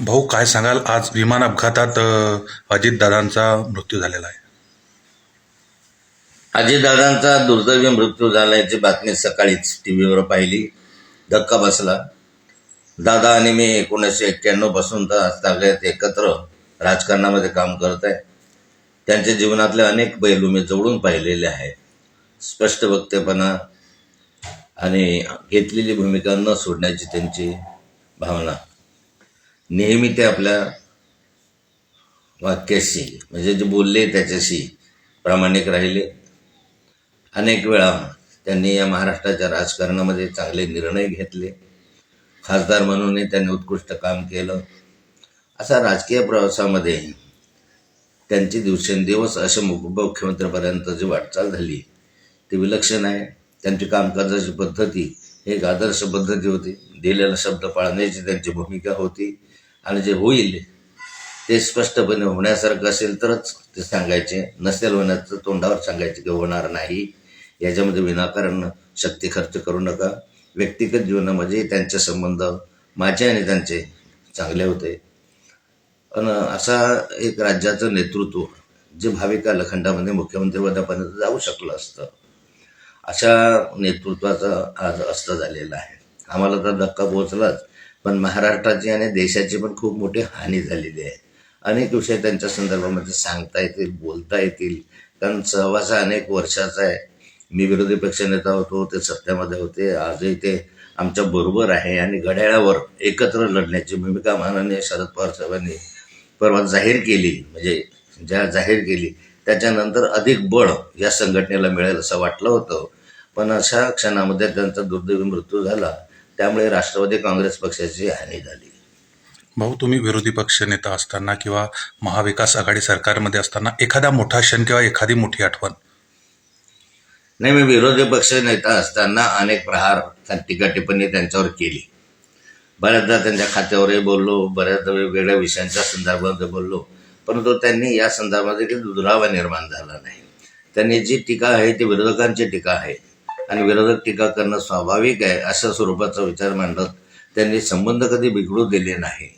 भाऊ, काय सांगाल? आज विमान अपघातात अजितदादांचा मृत्यू झालेला आहे. अजितदादांचा दुर्दैवी मृत्यू झाल्याची बातमी सकाळीच टीव्हीवर पाहिली. धक्का बसला. दादा आणि मी 1991 पासून तर आजतागायत एकत्र राजकारणामध्ये काम करत आहे. त्यांच्या जीवनातले अनेक पैलू मी जवळून पाहिलेले आहेत. स्पष्ट वक्तेपणा आणि घेतलेली भूमिका न सोडण्याची त्यांची भावना, नेहमी ते आपल्या वाक्याशी म्हणजे जे बोलले त्याच्याशी प्रामाणिक राहिले. अनेक वेळा त्यांनी या महाराष्ट्राच्या राजकारणामध्ये चांगले निर्णय घेतले. खासदार म्हणूनही त्यांनी उत्कृष्ट काम केलं. असा राजकीय प्रवासामध्ये त्यांची दिवसेंदिवस अशा मुख्यमंत्र्यापर्यंत जी वाटचाल झाली ती विलक्षण आहे. त्यांची कामकाजाची पद्धती ही एक आदर्श पद्धती होती. दिलेला शब्द पाळण्याची त्यांची भूमिका होती आणि जे होईल ते स्पष्टपणे होण्यासारखं असेल तरच ते सांगायचे, नसेल होण्याचं तोंडावर सांगायचे की होणार नाही. याच्यामध्ये विनाकारण शक्ती खर्च करू नका. व्यक्तिगत जीवनामध्ये त्यांचे संबंध माझे आणि त्यांचे चांगले होते. पण असा एक राज्याचं नेतृत्व जे भावी कालखंडामध्ये मुख्यमंत्रीपदापर्यंत जाऊ शकलं असतं, अशा नेतृत्वाचं आज अस्त झालेलं आहे. आम्हाला तर धक्का पोहोचलाच, पण महाराष्ट्राची आणि देशाची पण खूप मोठी हानी झालेली आहे. अनेक विषय त्यांच्या संदर्भामध्ये सांगता येतील, बोलता येतील, कारण सहवास अनेक वर्षाचा आहे. मी विरोधी पक्षनेता होतो, ते सत्तेमध्ये होते, आजही ते आमच्या बरोबर आहे आणि घड्याळावर एकत्र लढण्याची भूमिका माननीय शरद पवार साहेबांनी परवा जाहीर केली. म्हणजे ज्या जाहीर केली त्याच्यानंतर अधिक बळ या संघटनेला मिळेल असं वाटलं होतं, पण अशा क्षणामध्ये त्यांचा दुर्दैवी मृत्यू झाला. त्यामुळे राष्ट्रवादी काँग्रेस पक्षाची हानी झाली. भाऊ, तुम्ही विरोधी पक्ष नेता असताना किंवा महाविकास आघाडी सरकारमध्ये असताना एखादा मोठा क्षण किंवा एखादी मोठी आठवण? नाही, मी विरोधी पक्ष नेता असताना अनेक प्रहार टीका टिप्पणी त्यांच्यावर केली. बऱ्याचदा त्यांच्या खात्यावरही बोललो, बऱ्याचदा वेगवेगळ्या विषयांच्या संदर्भामध्ये बोललो, परंतु त्यांनी या संदर्भामध्ये काही दुरावा निर्माण झाला नाही. त्यांनी जी टीका आहे ती विरोधकांची टीका आहे आणि विरोधक टीका करणं स्वाभाविक आहे अशा स्वरूपाचा विचार मांडत त्यांनी संबंध कधी बिघडू दिले नाही.